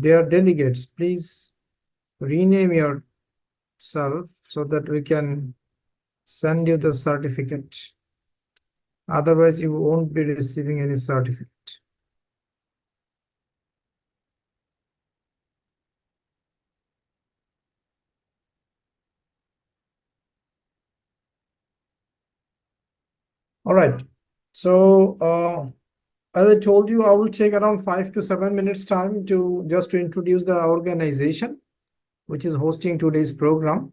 Dear delegates, please rename yourself so that we can send you the certificate. Otherwise, you won't be receiving any certificate. All right. So, as I told you, I will take around 5 to 7 minutes time to introduce the organization which is hosting today's program.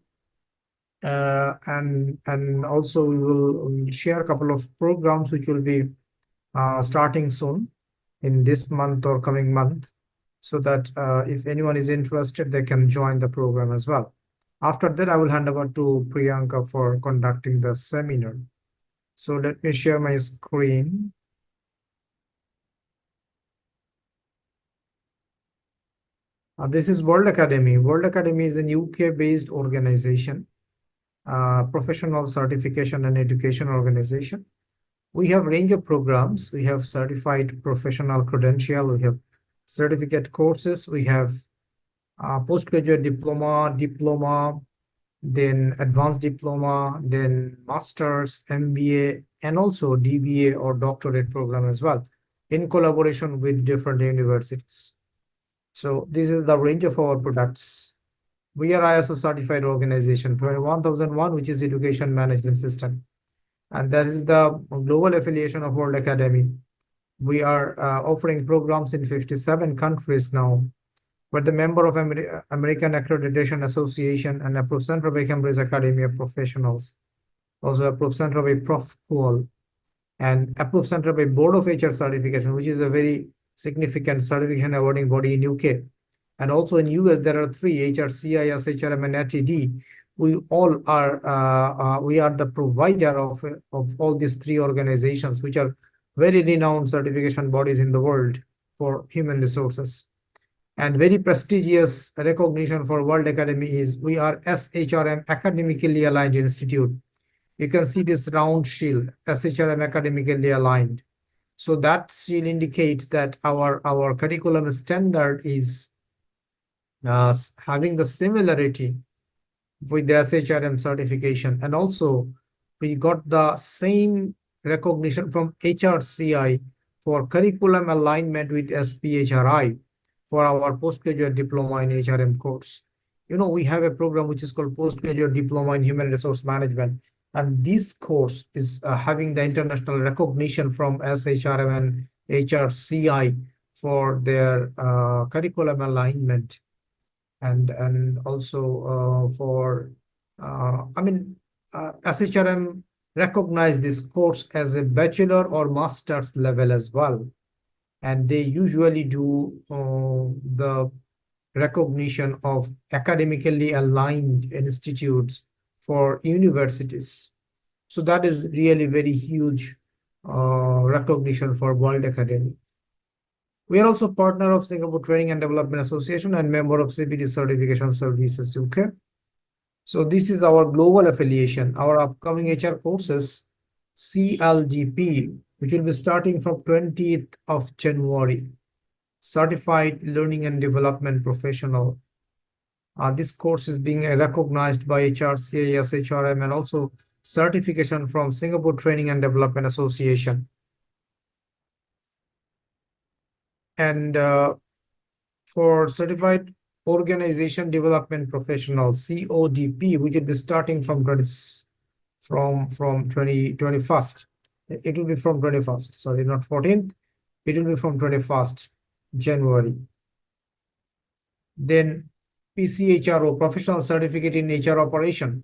And also we will share a couple of programs which will be starting soon in this month or coming month, so that if anyone is interested, they can join the program as well. After that, I will hand over to Priyanka for conducting the seminar. So let me share my screen. This is World Academy. World Academy is a UK-based organization, professional certification and education organization. We have range of programs. We have certified professional credential. We have certificate courses. We have postgraduate diploma, then advanced diploma, then master's, MBA, and also DBA or doctorate program as well, in collaboration with different universities. So this is the range of our products. We are ISO certified organization 21001, which is education management system. And that is the global affiliation of World Academy. We are offering programs in 57 countries now. We're the member of American Accreditation Association and approved center by Cambridge Academy of Professionals. Also approved center by ProfQual and approved center by Board of HR Certification, which is a very significant certification awarding body in UK. And also in US, there are 3: HRCI, SHRM, and ATD. We all are we are the provider of all these 3 organizations, which are very renowned certification bodies in the world for human resources. And very prestigious recognition for World Academy is we are SHRM academically aligned institute. You can see this round shield, SHRM academically aligned. So that shield indicates that our curriculum standard is having the similarity with the SHRM certification. And also we got the same recognition from HRCI for curriculum alignment with SPHRI for our postgraduate diploma in HRM course. You know, we have a program which is called postgraduate diploma in human resource management. And this course is having the international recognition from SHRM and HRCI for their curriculum alignment. And also for, SHRM recognize this course as a bachelor or master's level as well. And they usually do the recognition of academically aligned institutes for universities. So that is really very huge recognition for World Academy. We are also partner of Singapore Training and Development Association and member of CPD Certification Services UK. So this is our global affiliation. Our upcoming HR courses, CLDP, which will be starting from 20th of January, Certified Learning and Development Professional. This course is being recognized by HRCI, SHRM, and also certification from Singapore Training and Development Association. And for Certified Organization Development Professional, CODP, which will be starting from 2021st. It will be from 21st, sorry, not 14th. It will be from 21st January. Then PCHRO, Professional Certificate in HR Operation.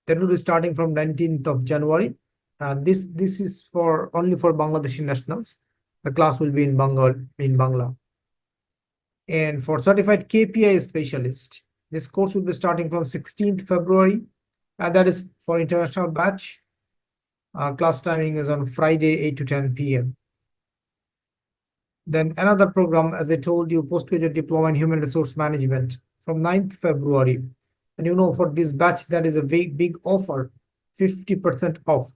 That will be starting from 19th of January. And this is only for Bangladeshi nationals. The class will be in Bangla. And for Certified KPI Specialist, this course will be starting from 16th February. And that is for international batch. Class timing is on Friday, 8 to 10 p.m. Then another program, as I told you, Postgraduate Diploma in Human Resource Management from 9th February. And you know, for this batch, that is a big offer, 50% off.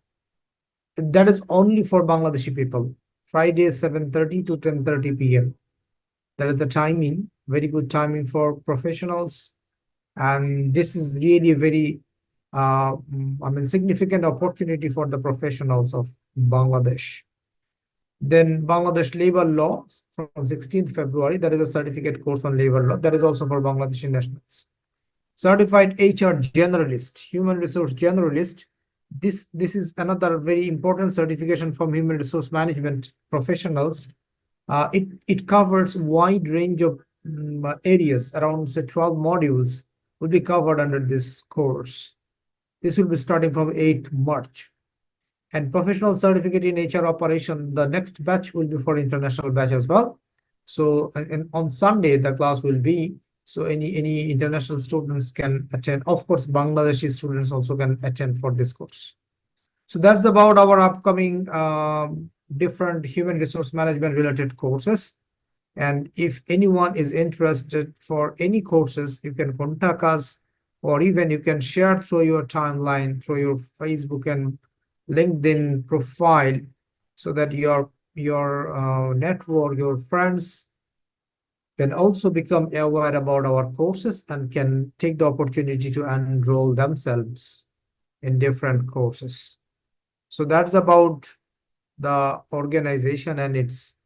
That is only for Bangladeshi people. Friday, 7:30 to 10:30 p.m. That is the timing. very good timing for professionals. And this is really a very, significant opportunity for the professionals of Bangladesh. Then Bangladesh labor law from 16th February, that is a certificate course on labor law. That is also for Bangladeshi nationals. Certified HR generalist, human resource generalist. This is another very important certification from human resource management professionals. It covers wide range of areas, around say 12 modules will be covered under this course. This will be starting from 8th March. And professional certificate in HR operation, the next batch will be for international batch as well. So and on Sunday the class will be, so any international students can attend. Of course, Bangladeshi students also can attend for this course. So that's about our upcoming different human resource management related courses. And if anyone is interested for any courses, you can contact us, or even you can share through your timeline, through your Facebook and LinkedIn profile, so that your network, your friends can also become aware about our courses and can take the opportunity to enroll themselves in different courses. So that's about the organization and its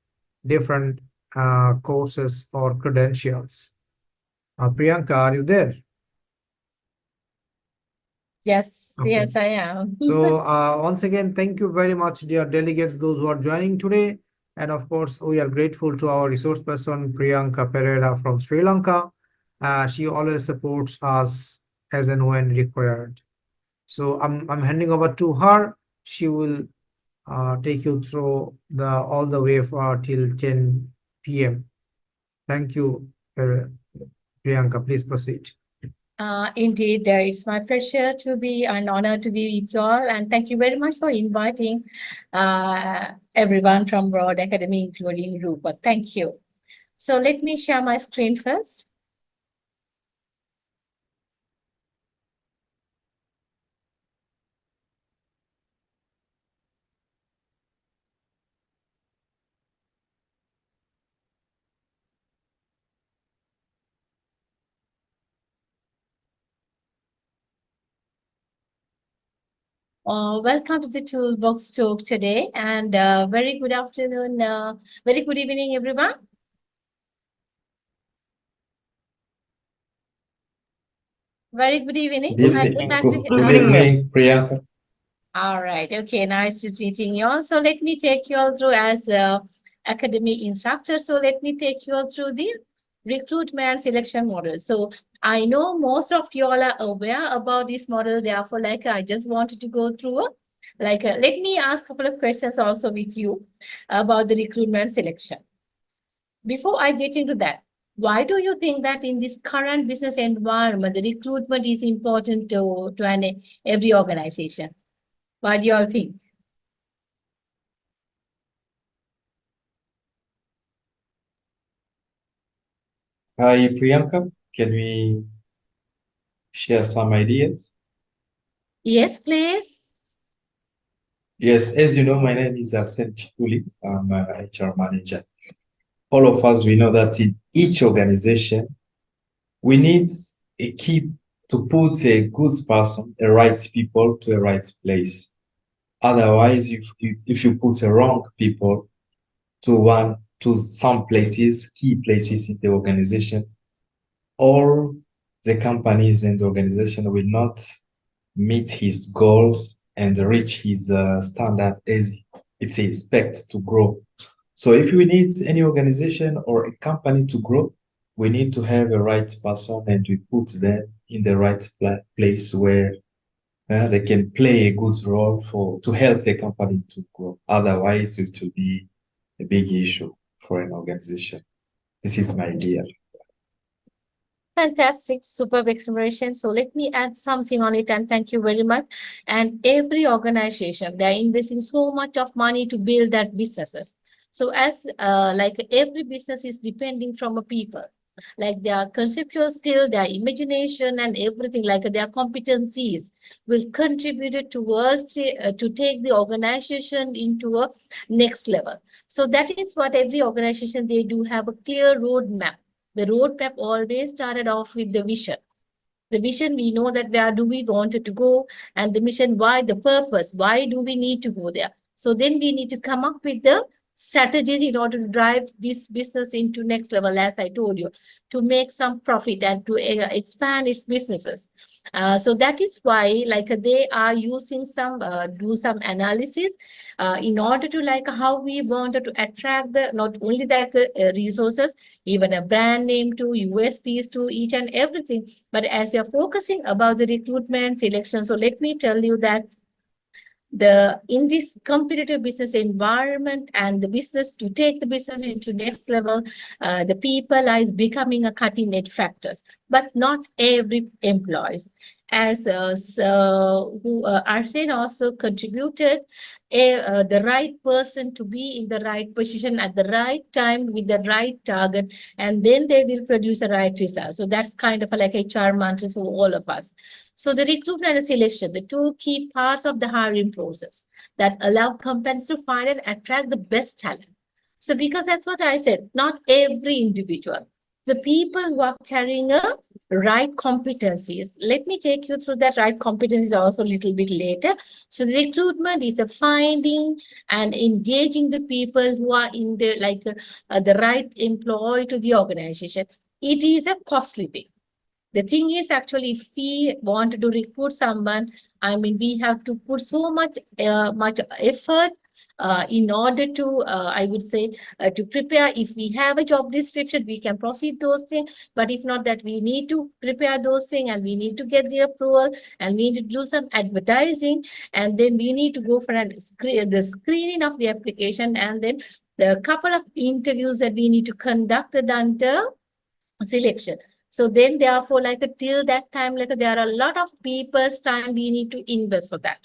different courses or credentials. Priyanka, are you there? Yes, Okay. yes, I am. So once again, thank you very much, dear delegates, those who are joining today. And of course, we are grateful to our resource person, Priyanka Pereira from Sri Lanka. She always supports us as and when required. So I'm handing over to her. She will take you through all the way for till 10 p.m. Thank you, Priyanka. Please proceed. Indeed, it's my pleasure to be an honor to be with you all, and thank you very much for inviting everyone from Broad Academy, including Rupert. Thank you. So let me share my screen first. Welcome to the Toolbox talk today, and very good afternoon, very good evening, everyone. Very good evening. Good evening, Priyanka. All right. Okay. Nice to meeting you all. So let me take you all through as academic instructor. So let me take you all through the recruitment selection model. So I know most of you all are aware about this model. Therefore, I just wanted to go through let me ask a couple of questions also with you about the recruitment selection. Before I get into that, why do you think that in this current business environment, the recruitment is important to every organization? What do you all think? Hi, Priyanka. Can we share some ideas? Yes, please. Yes, as you know, my name is Arsene Chikuli. I'm a HR manager. All of us, we know that in each organization, we need a key to put a good person, the right people to a right place. Otherwise, if you put the wrong people to some places, key places in the organization, all the companies and the organization will not meet his goals and reach his standard as it's expect to grow. So if we need any organization or a company to grow, we need to have a right person and we put them in the right place where they can play a good role to help the company to grow. Otherwise, it will be a big issue for an organization. This is my idea. Fantastic, superb exploration. So let me add something on it, and thank you very much. And every organization, they're investing so much of money to build that businesses. So as every business is depending from a people, like their conceptual skill, their imagination, and everything, like their competencies will contribute towards to take the organization into a next level. So that is what every organization, they do have a clear roadmap. the roadmap always started off with the vision. The vision, we know that where do we want it to go, and the mission, why, the purpose, why do we need to go there? So then we need to come up with the strategies in order to drive this business into next level, as I told you, to make some profit and to expand its businesses. So that is why they are using some, do some analysis in order to how we wanted to attract the, not only the resources, even a brand name to USPs to each and everything. But as you're focusing about the recruitment selection, so let me tell you that in this competitive business environment and the business to take the business into next level, the people is becoming a cutting edge factors, but not every employees. As Arsene also contributed, the right person to be in the right position at the right time with the right target, and then they will produce a right result. So that's kind of like HR mantras for all of us. So the recruitment and selection, the two key parts of the hiring process that allow companies to find and attract the best talent. So because that's what I said, not every individual, the people who are carrying a right competencies. Let me take you through that right competencies also a little bit later. So the recruitment is a finding and engaging the people who are in the the right employee to the organization. It is a costly thing. The thing is, actually, if we want to recruit someone, I mean, we have to put so much effort in order to, I would say, to prepare. If we have a job description, we can proceed those things. But if not that, we need to prepare those things and we need to get the approval and we need to do some advertising. And then we need to go for the screening of the application, and then the couple of interviews that we need to conduct under selection. So then therefore, till that time, there are a lot of people's time we need to invest for that.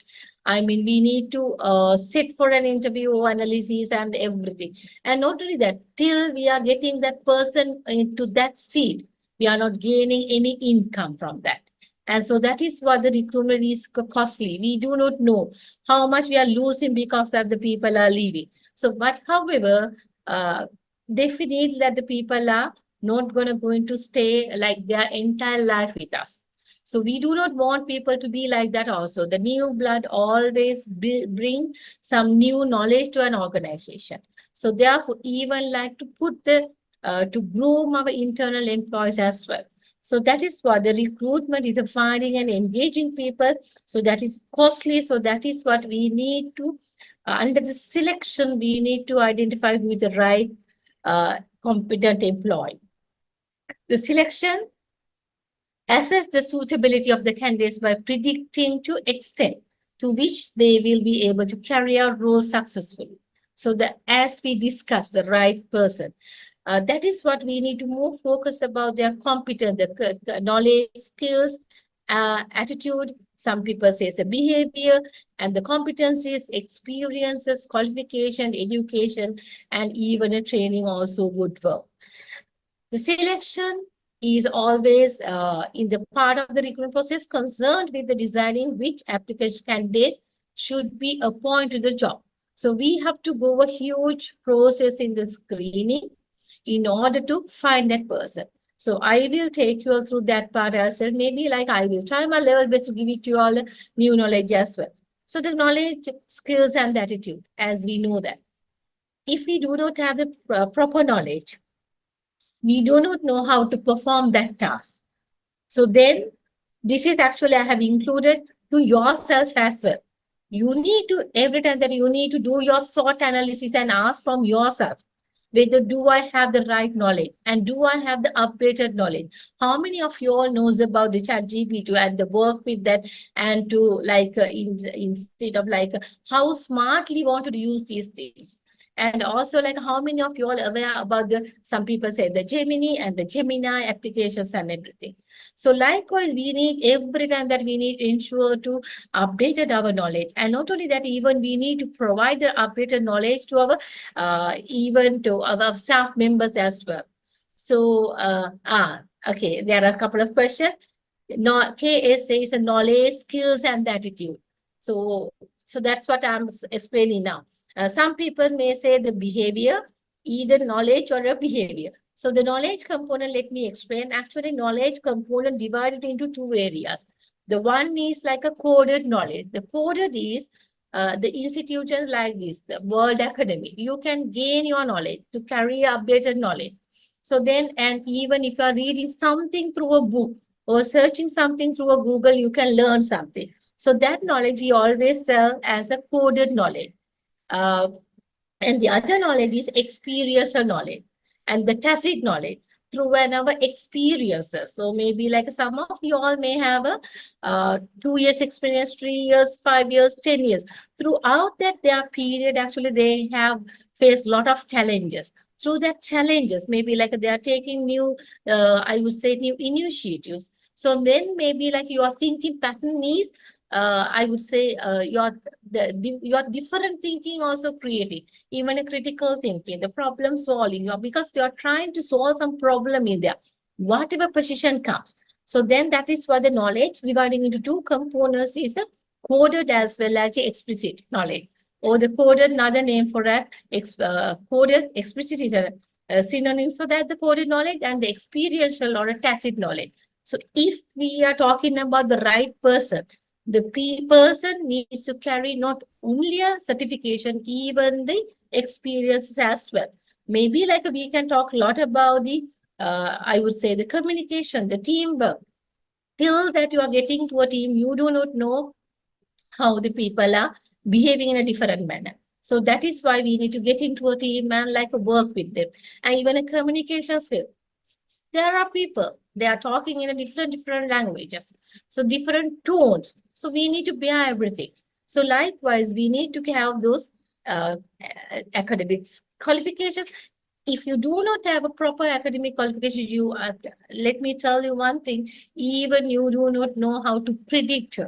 I mean, we need to sit for an interview, analysis and everything. And not only that, till we are getting that person into that seat, we are not gaining any income from that. And so that is what the recruitment is costly. We do not know how much we are losing because of the people are leaving. So, but however, definitely that the people are not going to stay like their entire life with us. So we do not want people to be like that also. The new blood always bring some new knowledge to an organization. So therefore, even to put the, to groom our internal employees as well. So that is what the recruitment is, finding and engaging people. So that is costly. So that is what we need to, under the selection, we need to identify who is the right competent employee. The selection assess the suitability of the candidates by predicting to extent to which they will be able to carry out roles successfully. So that as we discuss the right person, that is what we need to more focus about their competence, the knowledge, skills, attitude. Some people say it's a behavior, and the competencies, experiences, qualification, education, and even a training also would work. The selection is always in the part of the recruitment process concerned with the deciding which application candidates should be appointed to the job. So we have to go a huge process in the screening in order to find that person. So I will take you all through that part as well. Maybe I will try my level best to give it to you all new knowledge as well. So the knowledge, skills, and attitude, as we know that. If we do not have the proper knowledge, we do not know how to perform that task. So then this is actually I have included to yourself as well. You need to, every time that you need to do your SWOT analysis and ask from yourself, whether do I have the right knowledge and do I have the updated knowledge? How many of you all knows about the ChatGPT and the work with that, and to instead of how smartly want to use these things? And also how many of you all aware about the, some people say the Gemini and the Gemini applications and everything. So likewise, we need every time that we need to ensure to update our knowledge. And not only that, even we need to provide the updated knowledge to our, even to our staff members as well. So, okay, there are a couple of questions. KSA is a knowledge, skills, and attitude. So that's what I'm explaining now. Some people may say the behavior, either knowledge or a behavior. So the knowledge component, let me explain. Actually, knowledge component divided into two areas. The one is like a coded knowledge. The coded is the institutions like this, the World Academy. You can gain your knowledge to carry updated knowledge. So then, and even if you are reading something through a book or searching something through a Google, you can learn something. So that knowledge we always sell as a coded knowledge. And the other knowledge is experiential knowledge and the tacit knowledge through our experiences. So maybe like some of you all may have a 2 years experience, 3 years, 5 years, 10 years. Throughout that their period, actually they have faced a lot of challenges. Through that challenges, maybe like they are taking new, I would say new initiatives. So then maybe like your thinking pattern is, I would say your different thinking also creating, even a critical thinking, the problem solving, because you are trying to solve some problem in there, whatever position comes. So then that is why the knowledge dividing into two components is a coded as well as explicit knowledge. Or the coded, another name for that, coded, explicit is a synonym. So that the coded knowledge and the experiential or a tacit knowledge. So if we are talking about the right person, the person needs to carry not only a certification, even the experiences as well. Maybe like we can talk a lot about the, I would say the communication, the teamwork. Till that you are getting to a team, you do not know how the people are behaving in a different manner. So that is why we need to get into a team and like work with them. And even a communication skill. There are people, they are talking in a different languages. So different tones. So we need to bear everything. So likewise, we need to have those academics qualifications. If you do not have a proper academic qualification, you let me tell you one thing, even you do not know how to predict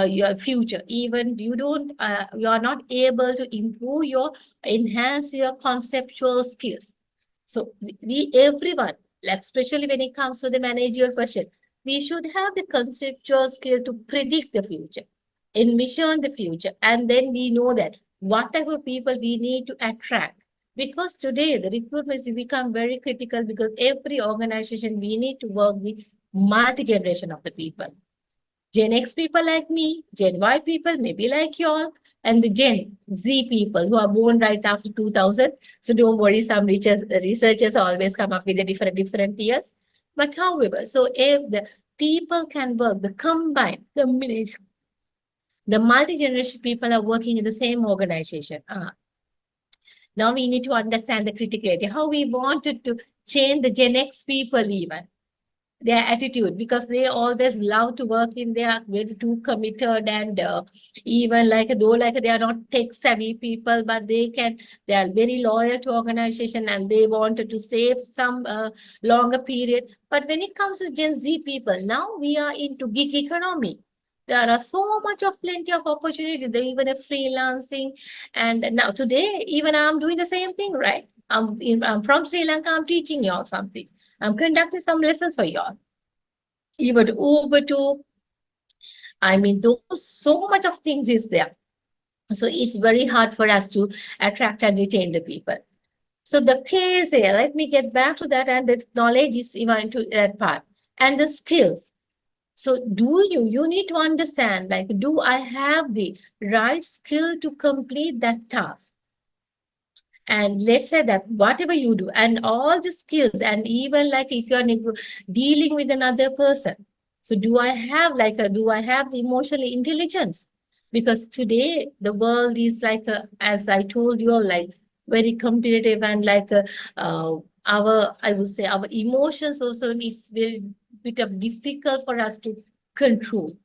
your future, even you are not able to improve enhance your conceptual skills. So everyone, like especially when it comes to the managerial question, we should have the conceptual skill to predict the future, envision the future, and then we know that what type of people we need to attract. Because today the recruitment has become very critical, because every organization we need to work with multi-generation of the people. Gen X people like me, Gen Y people maybe like y'all, and the Gen Z people who are born right after 2000. So don't worry, some researchers always come up with the different years. But however, so if the people can work, the combined, combination, the multi-generation people are working in the same organization. Now we need to understand the criticality, how we wanted to change the Gen X people even. Their attitude, because they always love to work in, they are very too committed, and even like though like they are not tech savvy people, but they are very loyal to organization and they wanted to save some longer period. But when it comes to Gen Z people, now we are into gig economy. There are so much of plenty of opportunity. They even a freelancing, and now today even I'm doing the same thing, right? I'm from Sri Lanka. I'm teaching y'all something. I'm conducting some lessons for y'all. Even Uber to, I mean, those so much of things is there. So it's very hard for us to attract and retain the people. So the KSA, let me get back to that, and the knowledge is even into that part. And the skills. So you need to understand, like, do I have the right skill to complete that task? And let's say that whatever you do and all the skills, and even like if you're dealing with another person, so do I have the emotional intelligence? Because today the world is like, as I told you, like very competitive, and like I would say our emotions also is very bit of difficult for us to control.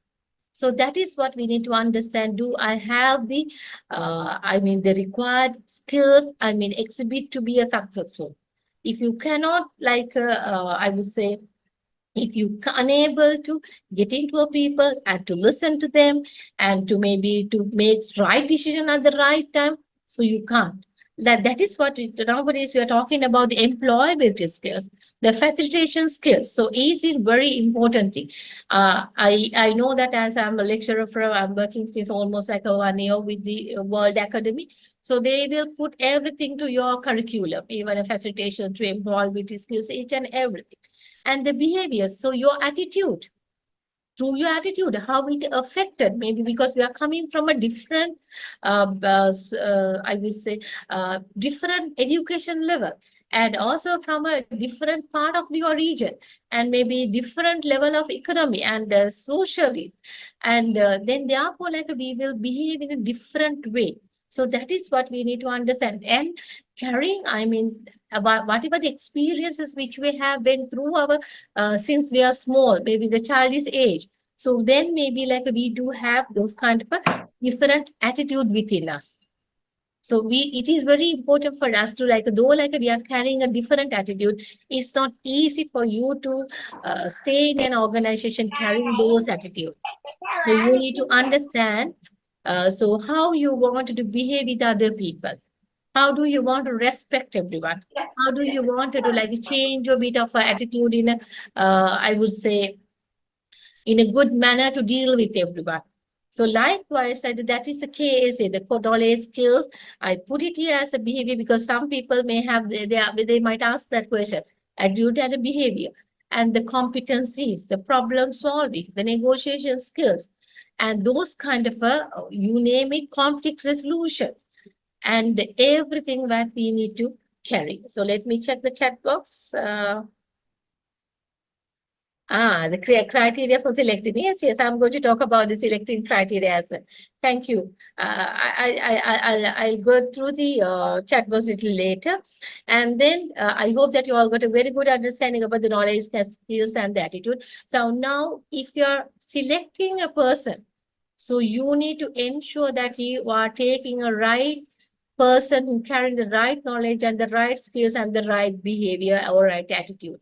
So that is what we need to understand. Do I have the, the required skills, exhibit to be a successful? If you cannot, like, I would say, if you unable to get into a people and to listen to them and to maybe to make right decision at the right time, so you can't. That is what nowadays we are talking about, the employability skills, the facilitation skills. So is a very important thing. I know that as I'm a lecturer I'm working since almost like 1 year with the World Academy. So they will put everything to your curriculum, even a facilitation to employability skills, each and everything. And the behaviors, so your attitude, through your attitude, how it affected, maybe because we are coming from a different, I would say, different education level, and also from a different part of your region, and maybe different level of economy and socially. And then therefore, like we will behave in a different way. So that is what we need to understand. And carrying, I mean, about whatever the experiences which we have been through our, since we are small, maybe the child is age. So then maybe like we do have those kind of a different attitude within us. So it is very important for us to like, though like we are carrying a different attitude, it's not easy for you to stay in an organization carrying those attitudes. So you need to understand, so how you want to behave with other people. How do you want to respect everyone? How do you want to like change a bit of attitude in a, I would say, in a good manner to deal with everyone? So likewise, that is the case in the knowledge skills. I put it here as a behavior because some people may have, they might ask that question, attitude and a behavior, and the competencies, the problem solving, the negotiation skills, and those kind of, you name it, conflict resolution, and everything that we need to carry. So let me check the chat box. The criteria for selecting. Yes, I'm going to talk about the selecting criteria as well. Thank you. I'll go through the chat box a little later. And then I hope that you all got a very good understanding about the knowledge, skills, and the attitude. So now, if you're selecting a person, so you need to ensure that you are taking a right person who carrying the right knowledge and the right skills and the right behavior or right attitude.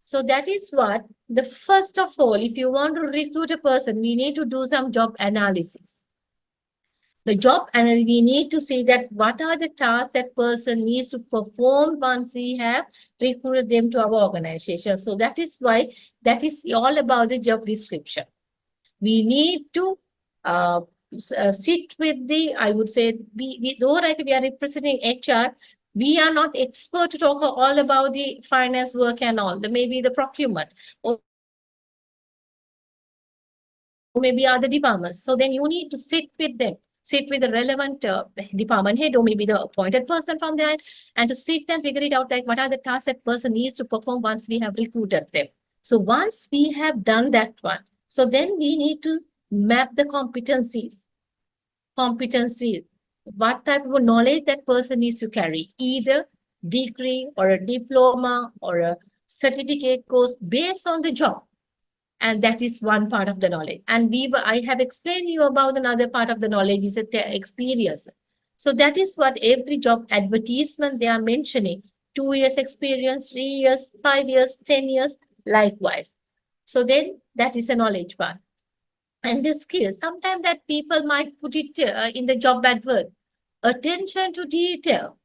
So that is what the first of all, if you want to recruit a person, we need to do some job analysis. The job analysis, we need to see that what are the tasks that person needs to perform once we have recruited them to our organization. So that is why that is all about the job description. We need to sit with the, I would say, though like we are representing HR, we are not expert to talk all about the finance work and all, maybe the procurement, or maybe other departments. So then you need to sit with them, sit with the relevant department head or maybe the appointed person from there, and to sit and figure it out, like what are the tasks that person needs to perform once we have recruited them. So once we have done that one, so then we need to map the competencies. What type of knowledge that person needs to carry, either degree or a diploma or a certificate course based on the job. And that is one part of the knowledge. And I have explained you about another part of the knowledge is the experience. So that is what every job advertisement they are mentioning. 2 years experience, 3 years, 5 years, 10 years, likewise. So then that is a knowledge part. And the skills, sometimes that people might put it in the job advert, attention to detail,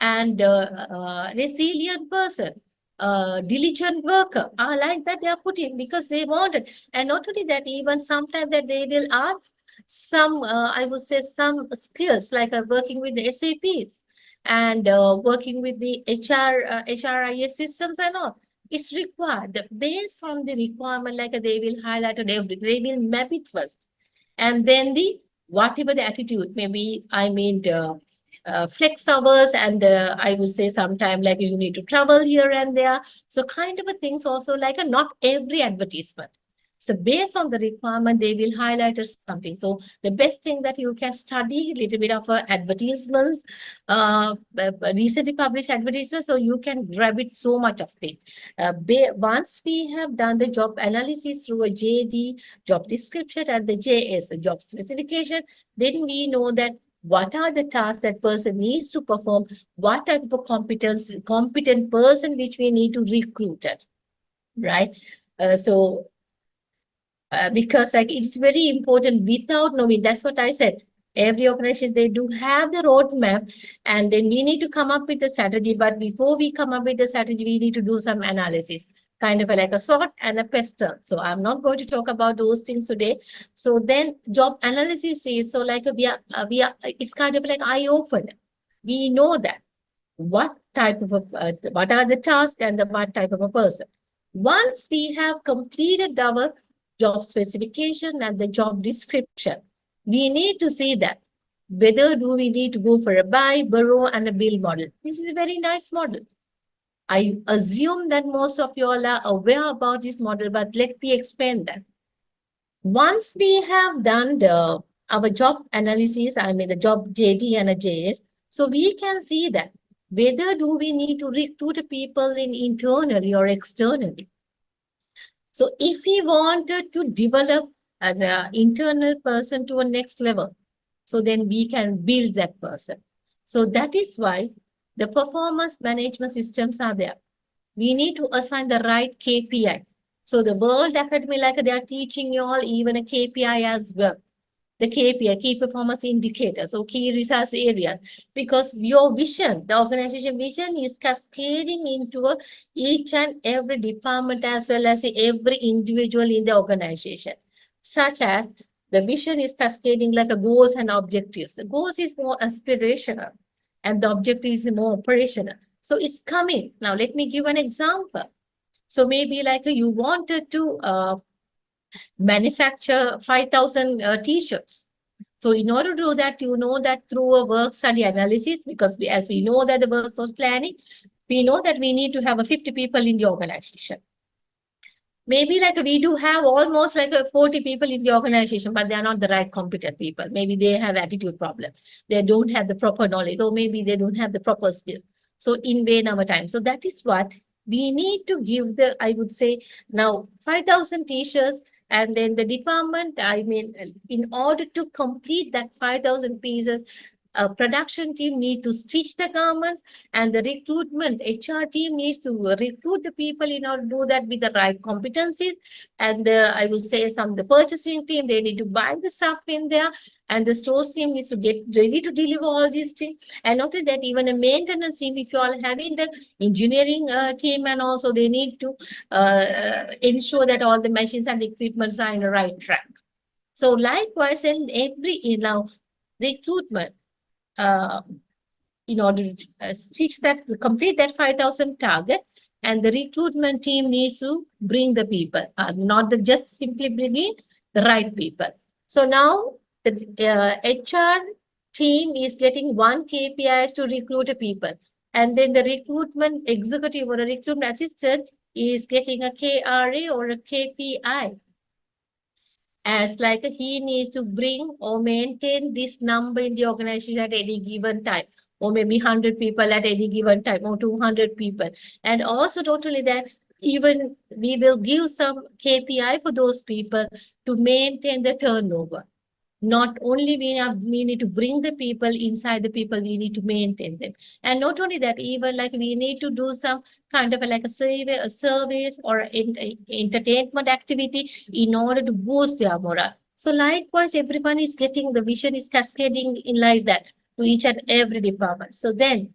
and resilient person, diligent worker, are like that they are putting because they want it. And not only that, even sometimes that they will ask some, I would say, some skills like working with the SAPs and working with the HRIS systems and all. It's required based on the requirement, like they will highlight on everything. They will map it first. And then whatever the attitude, maybe, I mean, flex hours, and I will say sometime like you need to travel here and there. So kind of a things also like not every advertisement. So based on the requirement, they will highlight something. So the best thing that you can study a little bit of advertisements, recently published advertisements, so you can grab it so much of things. Once we have done the job analysis through a JD, job description, and the JS, job specification, then we know that what are the tasks that person needs to perform, what type of competent person which we need to recruit it, right? Because like it's very important without knowing, that's what I said. Every organization, they do have the roadmap, and then we need to come up with a strategy. But before we come up with the strategy, we need to do some analysis. kind of like a sort and a pestle. So I'm not going to talk about those things today. So then job analysis is so like it's kind of like eye opener. We know that what type of what are the tasks and what type of a person. Once we have completed our job specification and the job description, we need to see that whether do we need to go for a buy, borrow, and a build model. This is a very nice model. I assume that most of you all are aware about this model, but let me explain that. Once we have done our job analysis, I mean the job JD and a JS, so we can see that whether do we need to recruit people internally or externally. So if we wanted to develop an internal person to a next level, so then we can build that person. So that is why the performance management systems are there. We need to assign the right KPI. So the World Academy, like they are teaching you all even a KPI as well. The KPI, key performance indicators, or key results area, because your vision, the organization vision is cascading into each and every department as well as every individual in the organization, such as the vision is cascading like a goals and objectives. The goals is more aspirational and the objective is more operational. So it's coming. Now, let me give an example. So maybe like you wanted to manufacture 5,000 t-shirts. So in order to do that, you know that through a work study analysis, because as we know that the workforce planning, we know that we need to have 50 people in the organization. Maybe like we do have almost like 40 people in the organization, but they are not the right competent people. Maybe they have attitude problem. They don't have the proper knowledge, or maybe they don't have the proper skill. So in vain our time. So that is what we need to give the, I would say now 5,000 t-shirts, and then the department, I mean, in order to complete that 5,000 pieces, a production team need to stitch the garments, and the recruitment HR team needs to recruit the people in order to do that with the right competencies. And I will say the purchasing team, they need to buy the stuff in there, and the stores team needs to get ready to deliver all these things. And not only that, even a maintenance team, if you all having the engineering team, and also they need to ensure that all the machines and equipments are in the right track. So likewise, in every recruitment, in order to complete that 5,000 target, and the recruitment team needs to bring the people, not just simply bringing the right people. So now the HR team is getting one KPI to recruit people, and then the recruitment executive or a recruitment assistant is getting a KRA or a KPI, as like he needs to bring or maintain this number in the organization at any given time, or maybe 100 people at any given time, or 200 people. And also not only that, even we will give some KPI for those people to maintain the turnover. Not only we need to bring the people inside the people, we need to maintain them. And not only that, even like we need to do some kind of like a service or entertainment activity in order to boost their morale. So likewise, everyone is getting, the vision is cascading in like that to each and every department. So then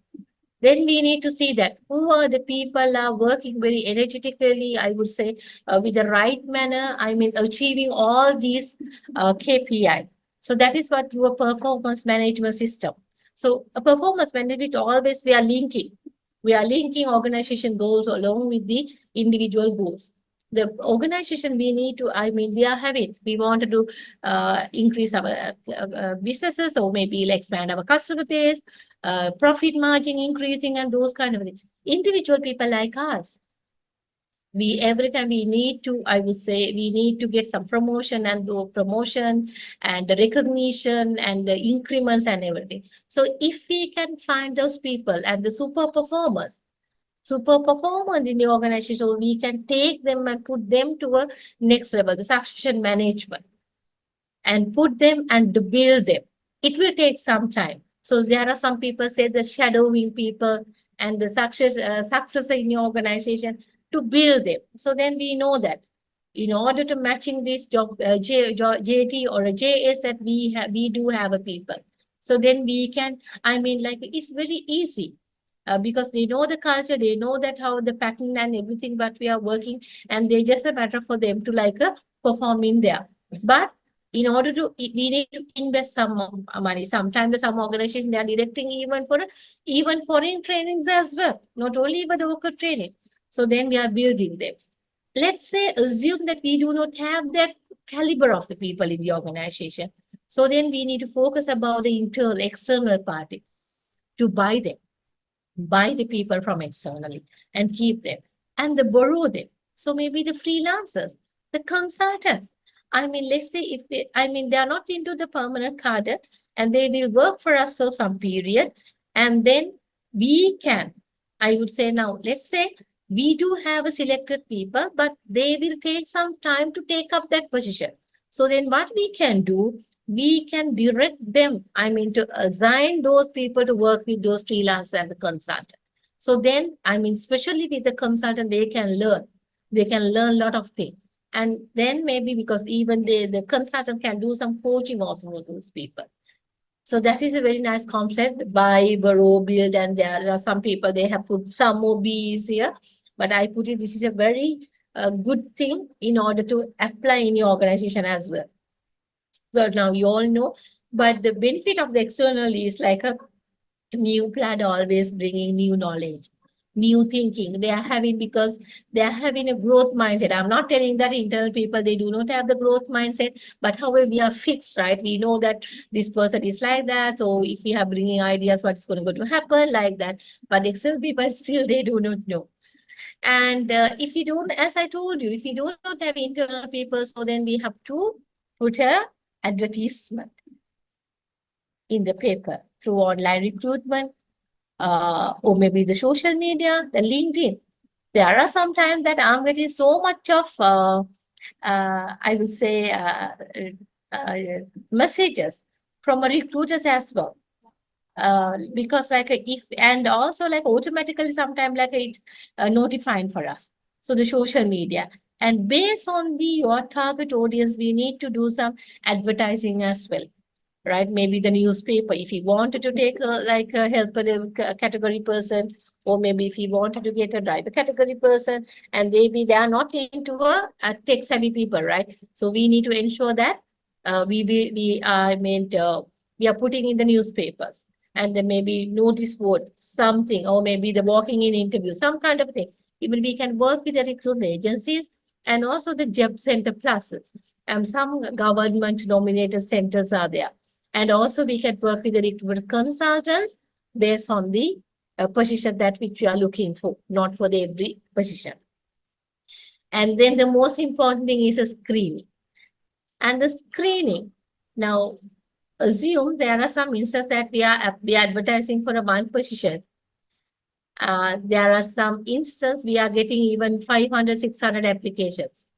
we need to see that who are the people are working very energetically, I would say, with the right manner, I mean, achieving all these KPI. So that is what through a performance management system. So a performance management, always we are linking organization goals along with the individual goals. The organization we need to, I mean, we wanted to increase our businesses, or maybe expand our customer base, profit margin increasing, and those kind of things. Individual people like us, every time we need to, I would say, we need to get some promotion, and the promotion and the recognition and the increments and everything. So if we can find those people and the super performers in the organization, so we can take them and put them to a next level, the succession management, and put them and to build them. It will take some time. So there are some people say the shadowing people and the success in your organization to build them. So then we know that in order to matching this job JT or a JS that we do have a people. So then we can, I mean, like it's very easy. because they know the culture, they know that how the pattern and everything that we are working, and they just a matter for them to perform in there. But in order to, we need to invest some money. Sometimes some organizations, they are directing even foreign trainings as well, not only for the local training. So then we are building them. Let's say, assume that we do not have that caliber of the people in the organization. So then we need to focus about the internal, external party to buy them, buy the people from externally and keep them and borrow them. So maybe the freelancers, the consultant. I mean, let's say if they are not into the permanent cadre and they will work for us for some period, and then we can, I would say now, let's say we do have a selected people, but they will take some time to take up that position. So then what we can do, we can direct them, to assign those people to work with those freelancers and the consultant. So then, especially with the consultant, they can learn a lot of things. And then maybe because even the consultant can do some coaching also with those people. So that is a very nice concept, buy, borrow, build, and there are some people, they have put some more B's here, but I put it, this is a very good thing in order to apply in your organization as well. So now you all know, but the benefit of the external is like a new blood always bringing new knowledge, new thinking. They are having, because they are having a growth mindset. I'm not telling that internal people, they do not have the growth mindset, but however, we are fixed, right? We know that this person is like that. So if we are bringing ideas, what's going to happen like that. But external people still, they do not know. And if you don't, as I told you, if you do not have internal people, so then we have to put a advertisement in the paper through online recruitment, or maybe the social media, the LinkedIn. There are sometimes that I'm getting so much of, I would say, messages from recruiters as well. Because and also automatically sometimes it's notifying for us. So the social media, and based on your target audience, we need to do some advertising as well, right? Maybe the newspaper, if you wanted to take a helper category person, or maybe if you wanted to get a driver category person, and they are not into a tech savvy people, right? So we need to ensure that we are putting in the newspapers, and then maybe notice board, something, or maybe the walking in interview, some kind of thing. Even we can work with the recruitment agencies and also the job center pluses. And some government nominated centers are there. And also we can work with the recruitment consultants based on the position that which we are looking for, not for the every position. And then the most important thing is a screening. And the screening, now assume there are some instances that we are advertising for a one position. There are some instances we are getting even 500, 600 applications.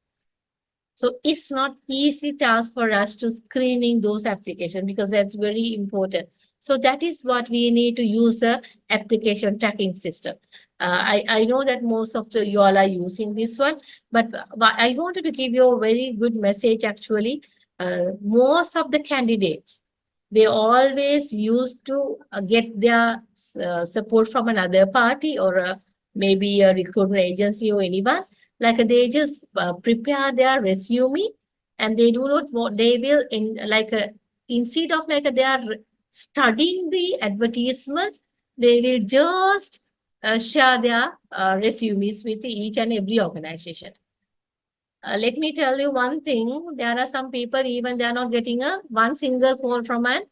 So it's not easy task for us to screening those applications, because that's very important. So that is what we need to use a application tracking system. I know that most of you all are using this one, but I wanted to give you a very good message actually. Most of the candidates, they always used to get their support from another party, or maybe a recruitment agency or anyone. They just prepare their resume, and they do not want, they will instead of they are studying the advertisements, they will just share their resumes with each and every organization. Let me tell you one thing, there are some people, even they are not getting one single call from an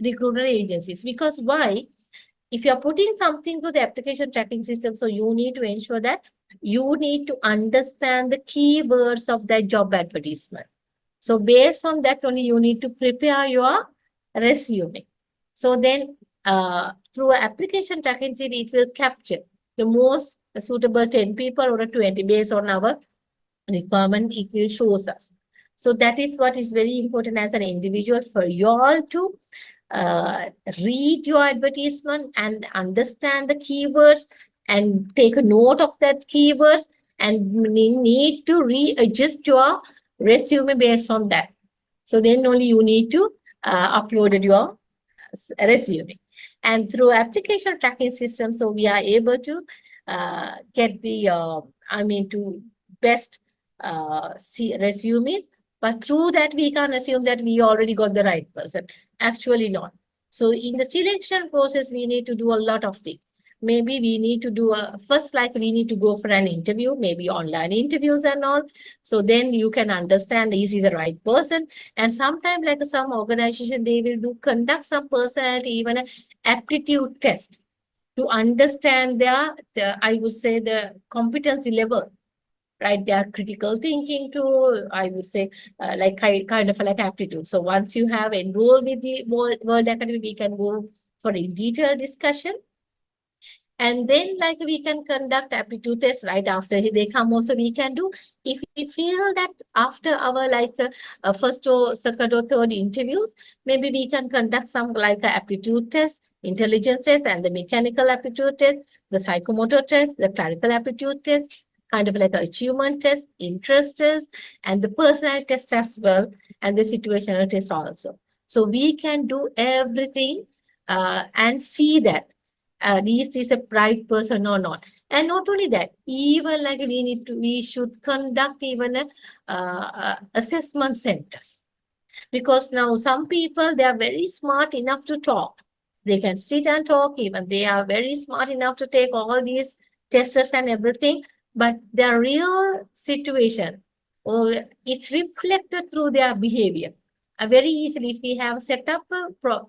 recruiter agencies. Because why? If you are putting something to the application tracking system, so you need to ensure that you need to understand the keywords of that job advertisement. So based on that only, you need to prepare your resume. So then through an application tracking system, it will capture the most suitable 10 people or 20 based on our requirement. It will show us. So that is what is very important as an individual, for you all to read your advertisement and understand the keywords and take a note of that keywords, and need to readjust your resume based on that. So then only you need to upload your resume. And through application tracking system, so we are able to get the, to best see resumes. But through that, we can't assume that we already got the right person. Actually not. So in the selection process, we need to do a lot of things. Maybe we need to do first, like we need to go for an interview, maybe online interviews and all. So then you can understand is he the right person. And sometimes like some organization, they will conduct some personality, even an aptitude test to understand their, I would say, the competency level, right? Their critical thinking to, I would say, like kind of like aptitude. So once you have enrolled with the World Academy, we can go for a detailed discussion. And then like we can conduct aptitude tests right after they come also we can do. If we feel that after our like first or second or third interviews, maybe we can conduct some like aptitude test, intelligence test, and the mechanical aptitude test, the psychomotor test, the clerical aptitude test, kind of like achievement test, interest test, and the personality test as well, and the situational test also. So we can do everything and see that is this a right person or not. And not only that, even like we should conduct even assessment centers. Because now some people, they are very smart enough to talk. They can sit and talk, even they are very smart enough to take all these tests and everything. But their real situation, it reflected through their behavior. Very easily, if we have set up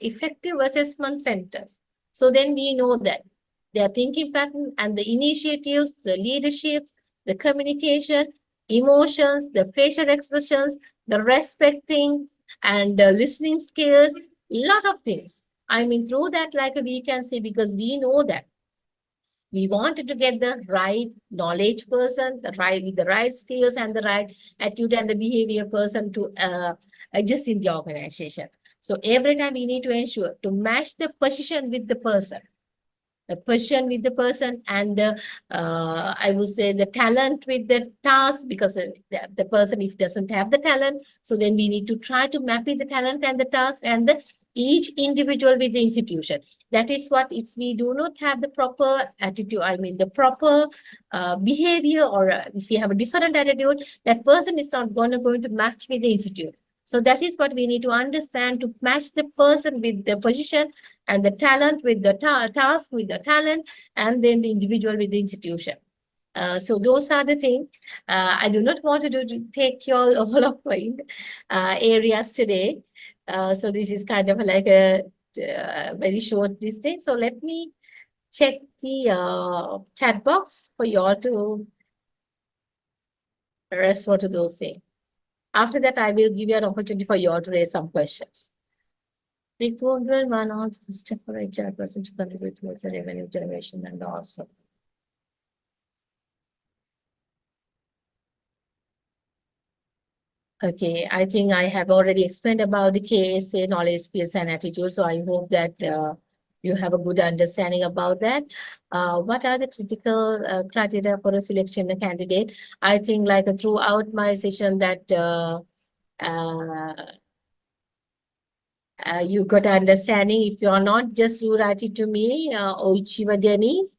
effective assessment centers, so then we know that their thinking pattern and the initiatives, the leaderships, the communication, emotions, the facial expressions, the respecting and listening skills, lot of things. Through that, like we can see, because we know that we wanted to get the right knowledge person, with the right skills and the right attitude and the behavior person to adjust in the organization. So every time we need to ensure to match the position with the person. The position with the person and the, I would say the talent with the task, because the person, if doesn't have the talent, so then we need to try to map with the talent and the task and each individual with the institution. That is what it's, we do not have the proper attitude, the proper behavior, or if we have a different attitude, that person is not going to match with the institute. So that is what we need to understand, to match the person with the position and the talent with the task with the talent, and then the individual with the institution. So those are the things. I do not want to take you all of my areas today. So this is kind of like a very short this thing. So let me check the chat box for you all to respond to those things. After that, I will give you an opportunity for you all to raise some questions. Recruitment one on step for a person to contribute towards the revenue generation and also. Okay, I think I have already explained about the KSA, knowledge, skills, and attitude. So I hope that you have a good understanding about that. What are the critical criteria for a selection of candidate? I think like throughout my session that you got understanding. If you are not, just you write it to me, Oichiwa Denise.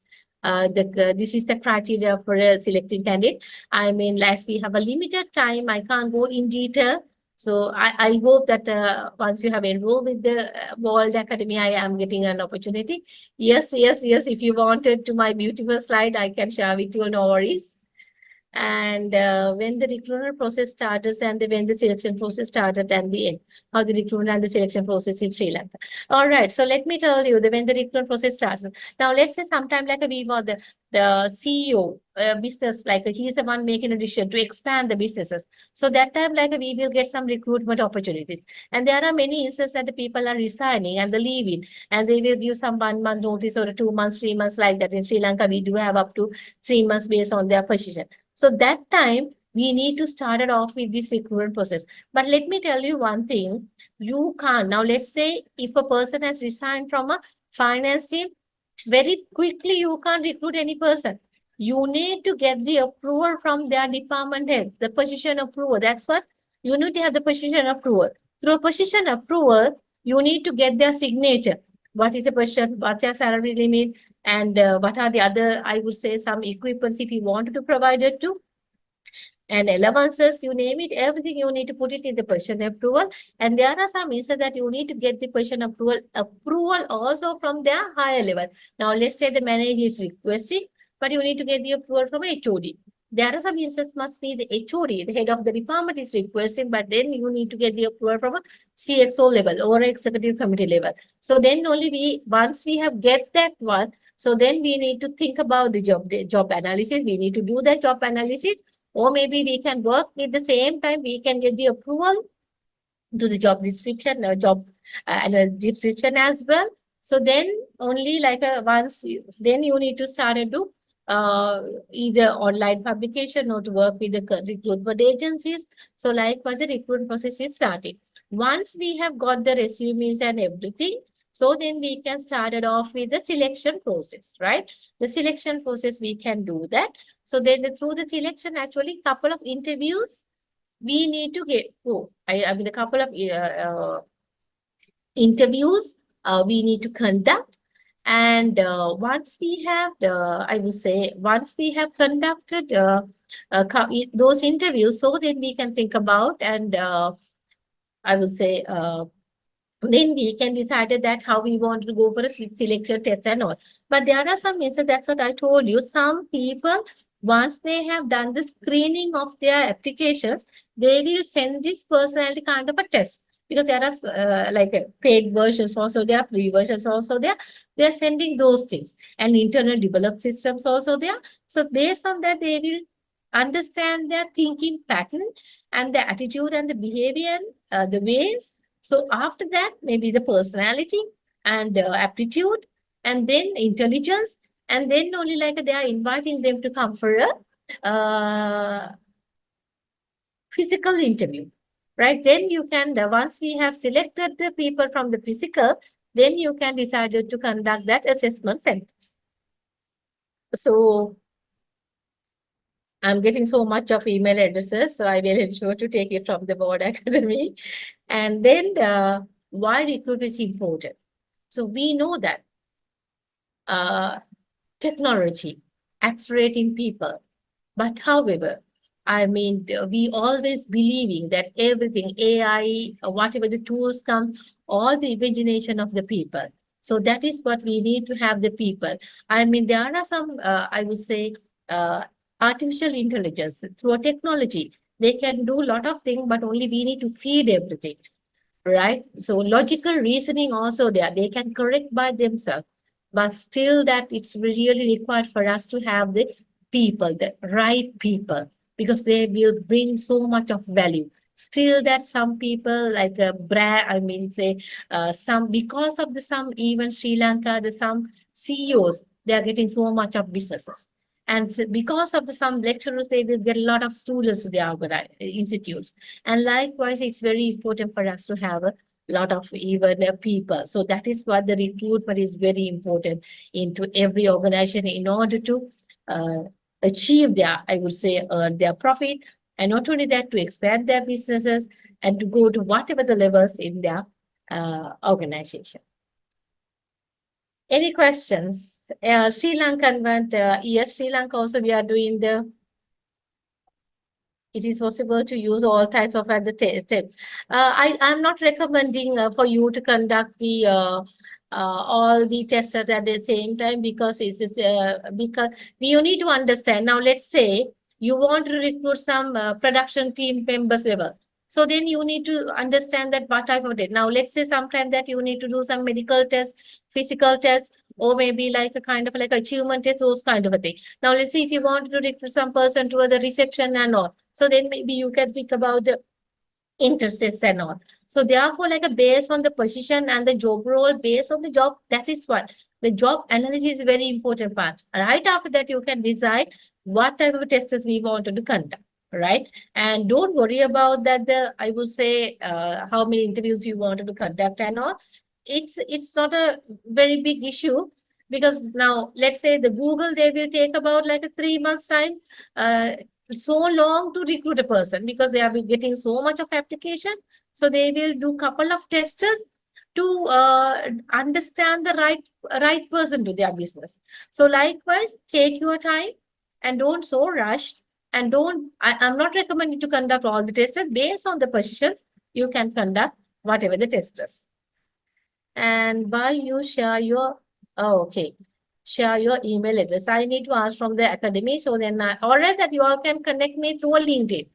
This is the criteria for a selecting candidate. As we have a limited time, I can't go in detail. So I hope that once you have enrolled with the World Academy, I am getting an opportunity. Yes. If you wanted to my beautiful slide, I can share with you, no worries. And when the recruitment process started and when the selection process started and the end, how the recruitment and the selection process in Sri Lanka. All right, so let me tell you when the recruitment process starts. Now, let's say sometime like we were the CEO business, like he's the one making a decision to expand the businesses. So that time, like we will get some recruitment opportunities. And there are many instances that the people are resigning and the leaving, and they will give some 1 month notice or 2 months, 3 months like that. In Sri Lanka, we do have up to 3 months based on their position. So that time, we need to start it off with this recruitment process. But let me tell you one thing, you can't. Now, let's say if a person has resigned from a finance team, very quickly you can't recruit any person. You need to get the approval from their department head, the position approval. That's what you need to have, the position approval. Through a position approval, you need to get their signature. what is the question, what's your salary limit, and what are the other, I would say, some equipments if you wanted to provide it to, and allowances, you name it, everything you need to put it in the person approval. And there are some instances that you need to get the person approval also from their higher level. Now, let's say the manager is requesting, but you need to get the approval from HOD. There are some instances must be the HOD, the head of the department is requesting, but then you need to get the approval from a CXO level or executive committee level. So then only once we have get that one, so then we need to think about the job analysis. We need to do the job analysis, or maybe we can work at the same time, we can get the approval to the job description, and a description as well. So then only like then you need to start to do either online publication or to work with the recruitment agencies. So likewise, the recruitment process is starting. Once we have got the resumes and everything, so then we can start it off with the selection process, right? The selection process, we can do that. So then through the selection, actually, couple of interviews we need to get. I mean, a couple of interviews we need to conduct. And once we have I would say, once we have conducted those interviews, so then we can think about, and I would say, then we can decide that how we want to go for a selection test and all. But there are some instances, that's what I told you. Some people, once they have done the screening of their applications, they will send this personality kind of a test. Because there are like paid versions also, there are free versions also there. They are sending those things, and internal developed systems also there. So based on that, they will understand their thinking pattern and the attitude and the behavior and the ways. So after that, maybe the personality and aptitude, and then intelligence, and then only like they are inviting them to come for a physical interview, right? Then you can, once we have selected the people from the physical, then you can decide to conduct that assessment centers. So I'm getting so much of email addresses, so I will ensure to take it from the board academy. And then why recruitment is important. So we know that technology accelerating people, but however, I mean, we always believing that everything, AI, whatever the tools come, all the imagination of the people. So that is what we need to have the people. I mean, there are some, I would say, artificial intelligence through a technology. They can do a lot of things, but only we need to feed everything, right? So logical reasoning also there. They can correct by themselves, but still that it's really required for us to have the people, the right people, because they will bring so much of value. Still that some people like some, because of some, even Sri Lanka, some CEOs, they are getting so much of businesses. And so because of some lecturers, they will get a lot of students to their institutes. And likewise, it's very important for us to have a lot of even people. So that is what the recruitment is very important into every organization in order to achieve their, I would say, their profit. And not only that, to expand their businesses and to go to whatever the levels in their organization. Any questions? Sri Lankan went, yes, Sri Lanka also we are doing it is possible to use all types of at the tip. I'm not recommending for you to conduct the all the tests at the same time, because because you need to understand. Now, let's say you want to recruit some production team members level. So then you need to understand that what type of it. Now, let's say sometime that you need to do some medical tests, physical tests, or maybe like a kind of like achievement test, those kind of a thing. Now, let's see if you want to recruit some person to the reception and all. So then maybe you can think about the interest and all. So therefore, like a based on the position and the job role, based on the job, that is what the job analysis is a very important part. Right after that, you can decide what type of tests we want to conduct. Right. And don't worry about that. I would say how many interviews you wanted to conduct and all. It's not a very big issue, because now let's say the Google, they will take about like a 3 months time. So long to recruit a person, because they are getting so much of application. So they will do couple of testers. to understand the right person to their business. So likewise, take your time and don't so rush, and I'm not recommending to conduct all the tests. Based on the positions, you can conduct whatever the test is. And why you share your, share your email address. I need to ask from the academy, so then or else that you all can connect me through a LinkedIn.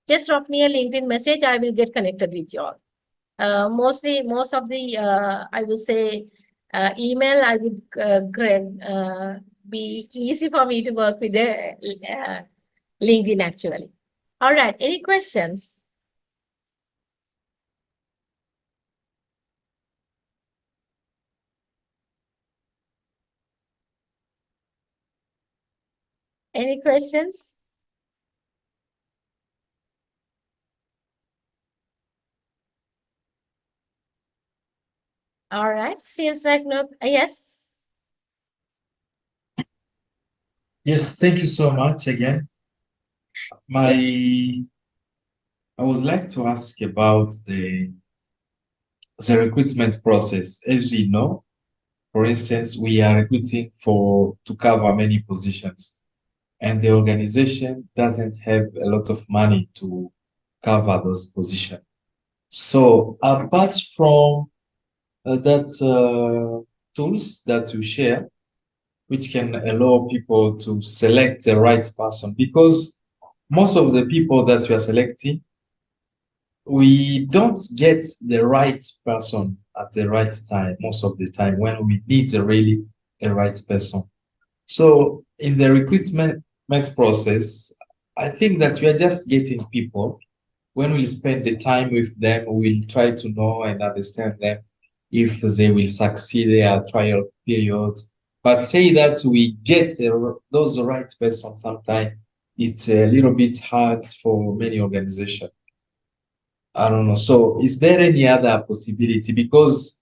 Just drop me a LinkedIn message, I will get connected with you all. Most of the, I would say, email, I would be easy for me to work with the LinkedIn actually. All right, any questions? Any questions? All right, seems like no, yes. Yes, thank you so much again. I would like to ask about the recruitment process. As we know, for instance, we are recruiting to cover many positions, and the organization doesn't have a lot of money to cover those positions. So apart from tools that you share, which can allow people to select the right person, because most of the people that we are selecting, we don't get the right person at the right time most of the time when we need really a right person. So in the recruitment process, I think that we are just getting people. When we spend the time with them, we'll try to know and understand them if they will succeed their trial period. But say that we get those right persons sometimes, it's a little bit hard for many organizations. I don't know. So is there any other possibility? Because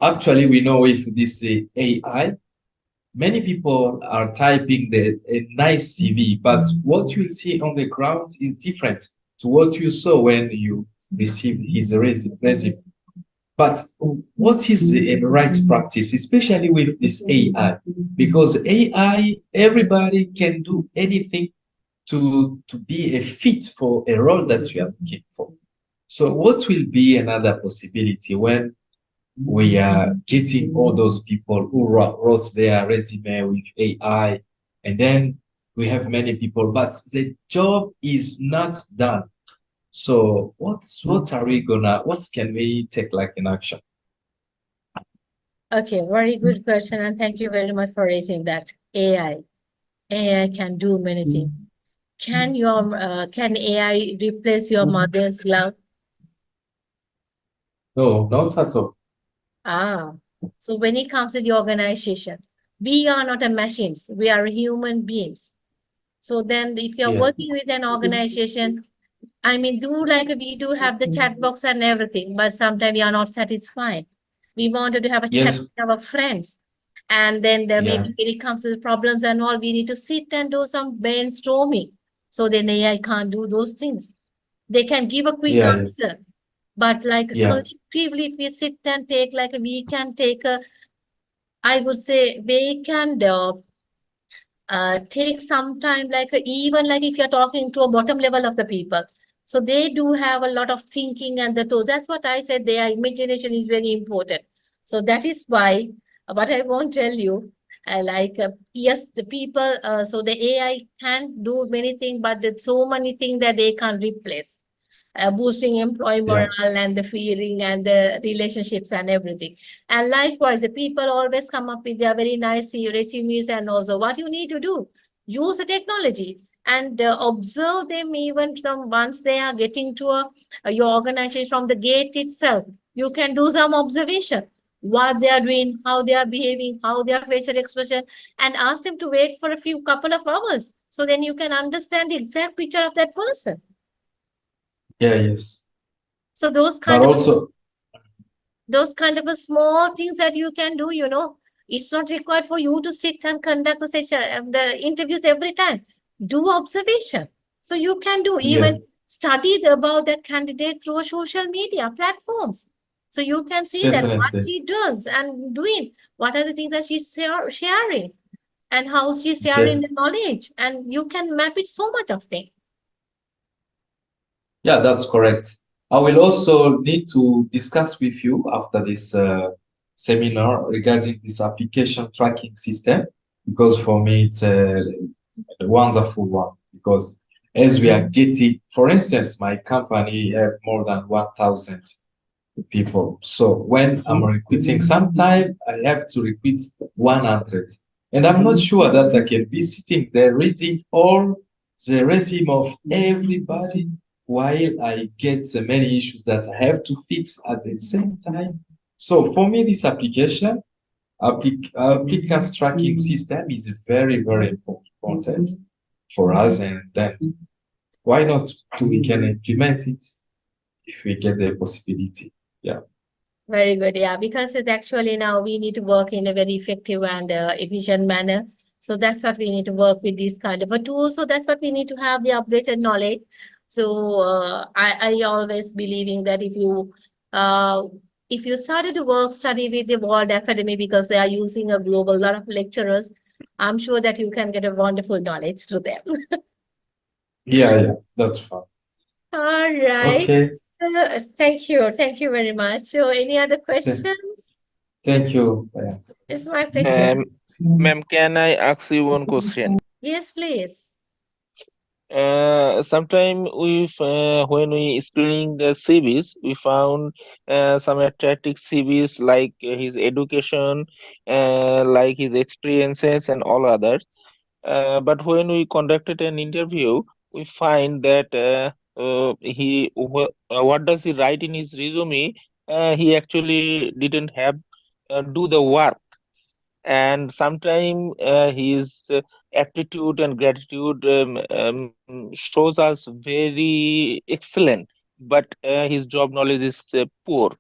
actually we know with this AI, many people are typing a nice CV, but what you see on the ground is different to what you saw when you received his resume. But what is the right practice, especially with this AI? Because AI, everybody can do anything to be a fit for a role that you are looking for. So what will be another possibility when we are getting all those people who wrote their resume with AI, and then we have many people, but the job is not done? So what can we take like in action? Okay, very good question, and thank you very much for raising that. AI can do many things. Can AI replace your mother's love? No, not at all. So when it comes to the organization, we are not a machines, we are human beings. So then if you're working with an organization, I mean, we do have the chat box and everything, but sometimes we are not satisfied. We wanted to have a chat with our friends. And then maybe when it comes to the problems and all, we need to sit and do some brainstorming. So then AI can't do those things. They can give a quick answer. But collectively, if we sit and we can take I would say we can take some time, even if you're talking to a bottom level of the people. So they do have a lot of thinking and that's what I said, their imagination is very important. So that is why what I won't tell you, yes, the people, so the AI can do many things, but there's so many things that they can't replace. Boosting employee morale and the feeling and the relationships and everything. And likewise, the people always come up with their very nice resumes, and also what you need to do, use the technology and observe them even from once they are getting to your organization from the gate itself. You can do some observation, what they are doing, how they are behaving, how their facial expression, and ask them to wait for a couple of hours. So then you can understand the exact picture of that person. Yes. So those kind of small things that you can do, it's not required for you to sit and conduct the interviews every time. Do observation. So you can do even study about that candidate through social media platforms. So you can see that what Definitely. she does and doing, what are the things that she's sharing, and how she's sharing De- the knowledge, and you can map it so much of things. yeah, that's correct. I will also need to discuss with you after this seminar regarding this application tracking system, because for me it's a wonderful one. Because as we are getting, for instance, my company have more than 1,000 people. So when I'm recruiting, sometimes I have to recruit 100. And I'm not sure that I can be sitting there reading all the resume of everybody while I get the many issues that I have to fix at the same time. So for me, this application, applicants tracking system is very, very important for us. And then why not we can implement it if we get the possibility. Yeah. Very good, yeah, because it's actually now we need to work in a very effective and efficient manner. So that's what we need to work with this kind of a tool. So that's what we need to have the updated knowledge. So I always believing that if you started to study with the World Academy, because they are using a global lot of lecturers, I'm sure that you can get a wonderful knowledge through them. Yeah, that's fine. All right. Okay. Thank you very much. So any other questions? Thank you. It's my pleasure. Ma'am, can I ask you one question? Yes, please. Sometime when we screening the CVs, we found some attractive CVs like his education, like his experiences and all others. But when we conducted an interview, we find that what does he write in his resume? He actually didn't have do the work, and sometimes his aptitude and gratitude shows us very excellent, but his job knowledge is poor.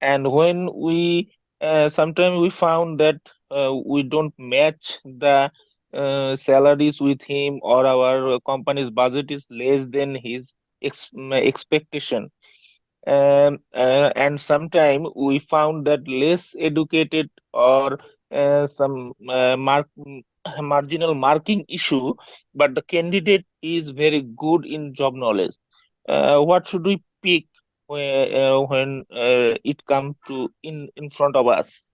And when we sometimes we found that we don't match the salaries with him, or our company's budget is less than his expectation. And sometimes we found that less educated, or some marginal marking issue, but the candidate is very good in job knowledge. What should we pick when it comes to in front of us?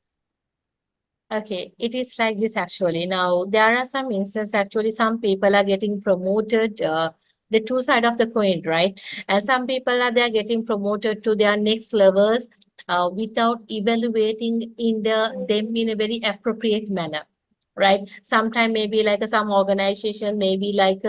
Okay, it is like this actually. Now, there are some instances actually, some people are getting promoted, the two side of the coin, right? And some people are there getting promoted to their next levels without evaluating them in a very appropriate manner. Right, sometime maybe like some organization, maybe like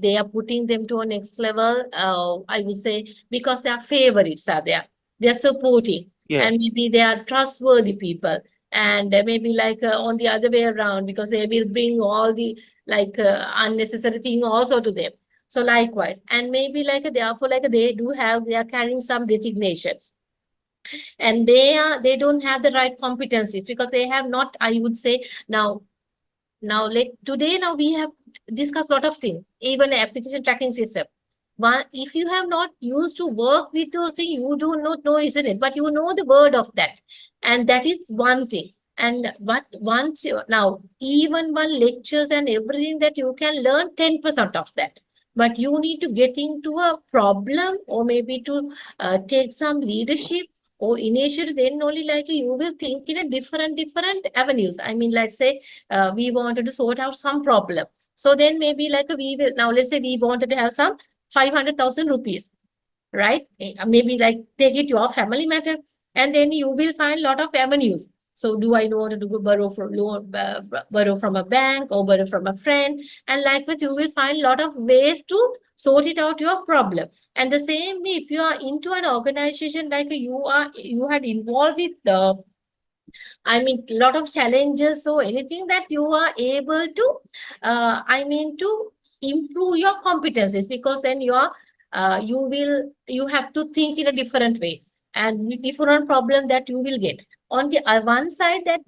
they are putting them to a next level. I would say because their favorites are there, they're supporting, Yeah. and maybe they are trustworthy people. And maybe like on the other way around, because they will bring all the like unnecessary thing also to them. So likewise, and maybe like therefore like they are carrying some designations, and they don't have the right competencies, because they have not, I would say. Now today now we have discussed a lot of things, even application tracking system. One, if you have not used to work with those things, you do not know, isn't it? But you know the word of that, and that is one thing. And but once now, even one lectures and everything, that you can learn 10% of that. But you need to get into a problem, or maybe to take some leadership or initiative. Then only like you will think in a different avenues. I mean, let's say we wanted to sort out some problem. So then maybe like we will now, let's say we wanted to have some 500,000 rupees, right? Maybe like take it your family matter, and then you will find a lot of avenues. So do I want to borrow from loan, borrow from a bank, or borrow from a friend? And like this, you will find a lot of ways to sort it out your problem. And the same way, if you are into an organization, like you had involved with the, I mean, a lot of challenges. So anything that you are able to, to improve your competencies, because then you have to think in a different way, and different problem that you will get. On the one side, that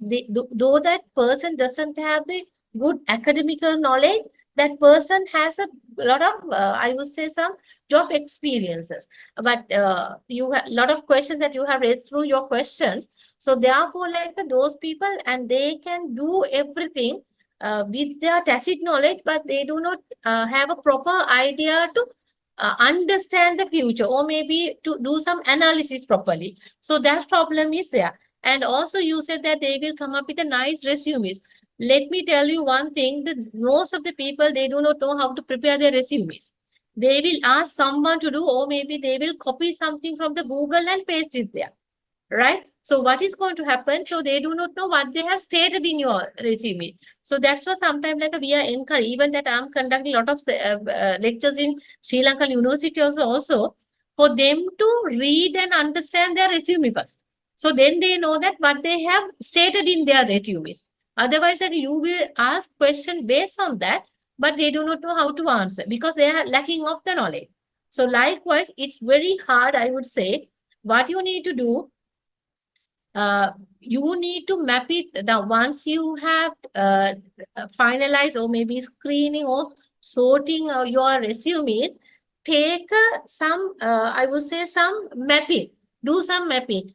though that person doesn't have the good academical knowledge, that person has a lot of, I would say, some job experiences. But you have a lot of questions that you have raised through your questions. So therefore, like those people, and they can do everything with their tacit knowledge, but they do not have a proper idea to understand the future, or maybe to do some analysis properly. So that problem is there. And also you said that they will come up with a nice resumes. Let me tell you one thing, that most of the people, they do not know how to prepare their resumes. They will ask someone to do, or maybe they will copy something from the Google and paste it there, right? So what is going to happen? So they do not know what they have stated in your resume. So that's why sometimes like we are encouraged, even that I'm conducting a lot of lectures in Sri Lankan university also, for them to read and understand their resume first. So then they know that what they have stated in their resumes. Otherwise, like, you will ask question based on that, but they do not know how to answer because they are lacking of the knowledge. So likewise, it's very hard, I would say. What you need to do, you need to map it. Now, once you have finalized, or maybe screening or sorting your resumes, take some, I would say, some mapping. Do some mapping.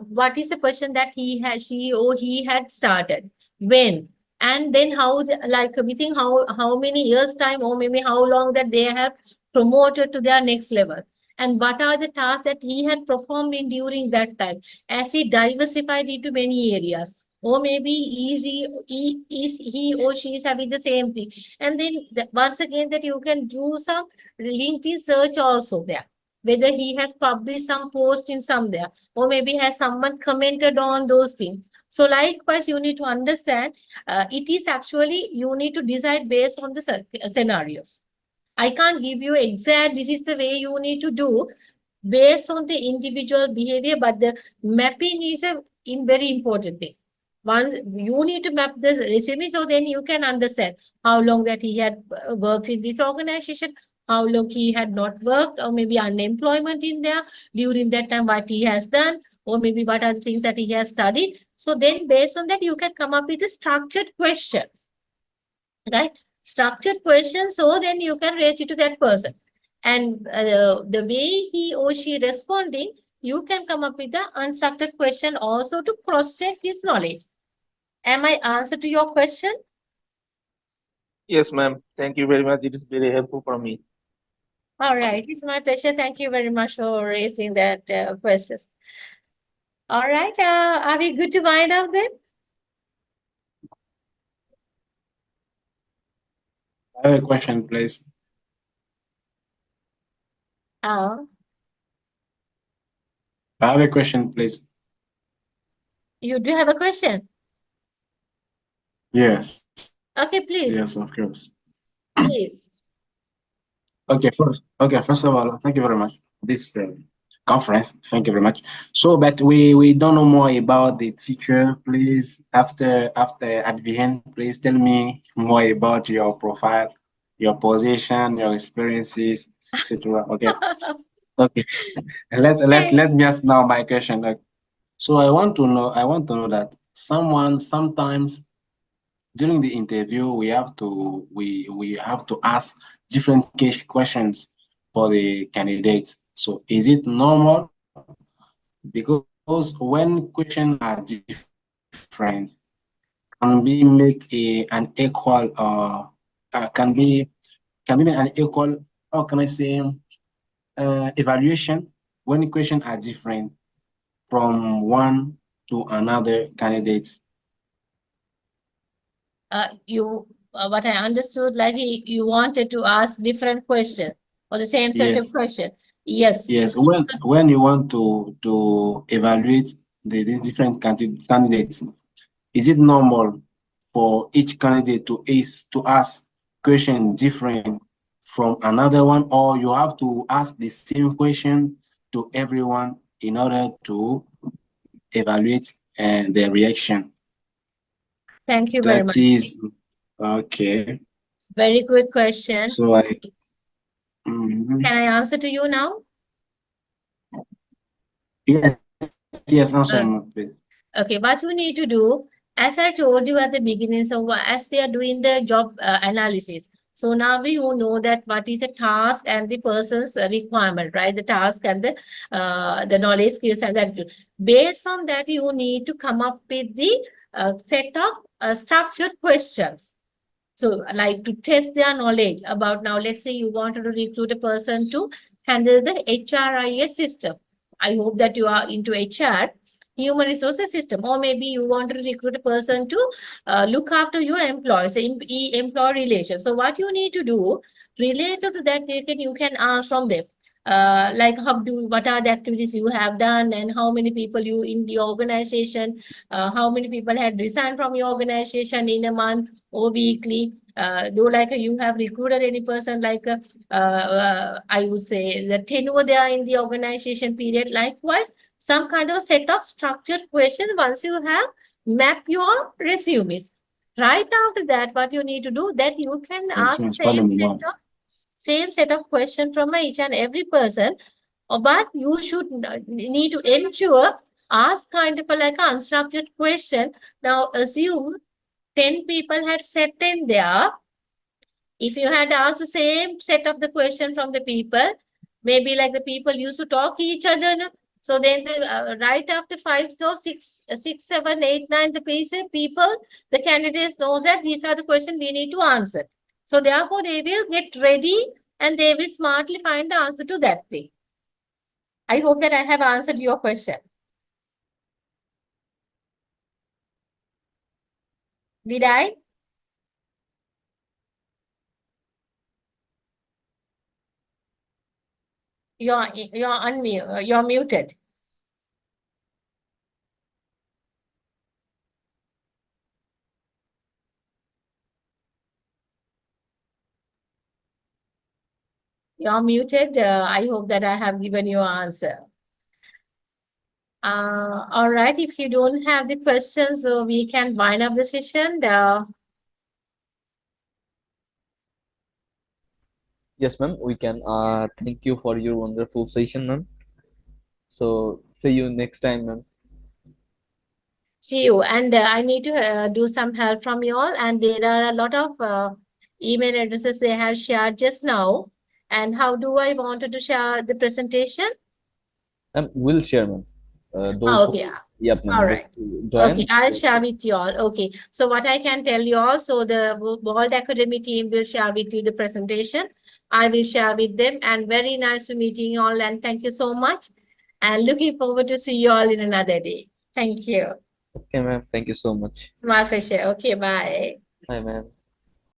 What is the question that she or he had started, when, and then how, like within how many years time, or maybe how long that they have promoted to their next level, and what are the tasks that he had performed in during that time, as he diversified into many areas, or maybe is he or she is having the same thing. And then once again, that you can do some LinkedIn search also there, whether he has published some post in some there, or maybe has someone commented on those things. So likewise, you need to understand, it is actually, you need to decide based on the scenarios. I can't give you exact, this is the way you need to do based on the individual behavior, but the mapping is a very important thing. Once you need to map the resume, so then you can understand how long that he had worked in this organization, how long he had not worked, or maybe unemployment in there during that time, what he has done, or maybe what are the things that he has studied. So then based on that, you can come up with the structured questions, right? Structured questions, so then you can raise it to that person. And the way he or she responding, you can come up with the unstructured question also to cross-check his knowledge. Am I answer to your question? Yes, ma'am. Thank you very much. It is very helpful for me. All right, it's my pleasure. Thank you very much for raising that questions. All right, are we good to wind up then? I have a question, please. Uh, I have a question, please. you do have a question? Yes. Okay, please. Yes, of course. Please. Okay, first of all, thank you very much for this conference. Thank you very much. So, but we don't know more about the teacher. Please, after at the end, please tell me more about your profile, your position, your experiences, etc. Okay. Okay. Let me ask now my question. Like, so I want to know that sometimes during the interview we have to ask different questions for the candidates. So is it normal? Because when questions are different, can we make an equal can be make an equal, how can I say, evaluation when questions are different from one to another candidate? What I understood, like you wanted to ask different question or the same sort of Yes. question. Yes. Yes, when you want to evaluate these different candidates, is it normal for each candidate to ask question different from another one, or you have to ask the same question to everyone in order to evaluate their reaction? Thank you very That much. is okay. Very good question. So like, Can I answer to you now? yes, answer me, please. Okay, what you need to do, as I told you at the beginning, so as we are doing the job analysis, so now we know that what is the task and the person's requirement, right? The task and the knowledge, skills, and attitude. Based on that, you need to come up with the set of structured questions. So, like to test their knowledge about, now, let's say you wanted to recruit a person to handle the HRIS system. I hope that you are into HR, human resources system, or maybe you want to recruit a person to look after your employees, employee relations. So what you need to do related to that, you can ask from them. Like what are the activities you have done, and how many people you in the organization, how many people had resigned from your organization in a month or weekly. Though like you have recruited any person, like I would say the tenure they are in the organization period. Likewise, some kind of set of structured question once you have mapped your resumes. Right after that, what you need to do, that you can ask same set of questions from each and every person, but you should need to ensure ask kind of like an unstructured question. Now assume 10 people had sat in there. If you had asked the same set of the question from the people, maybe like the people used to talk each other. So then right after 5 or 6, 7, 8, 9, the people, the candidates know that these are the questions we need to answer. So therefore they will get ready and they will smartly find the answer to that thing. I hope that I have answered your question. Did I? You're unmute. You're muted. You're muted. I hope that I have given you an answer. All right. If you don't have the questions, we can wind up the session. Yes, ma'am, we can. Thank you for your wonderful session, ma'am. So see you next time, ma'am. See you. And I need to do some help from you all. And there are a lot of email addresses they have shared just now. And how do I wanted to share the presentation? We'll share, ma'am. Okay. Yep, ma'am. All right. Join. Okay, I'll share with you all. Okay. So what I can tell you all, so the World Academy team will share with you the presentation. I will share with them, and very nice to meeting you all, and thank you so much. And looking forward to see you all in another day. Thank you. Okay, ma'am. Thank you so much. It's my pleasure. Okay, bye. Bye, ma'am.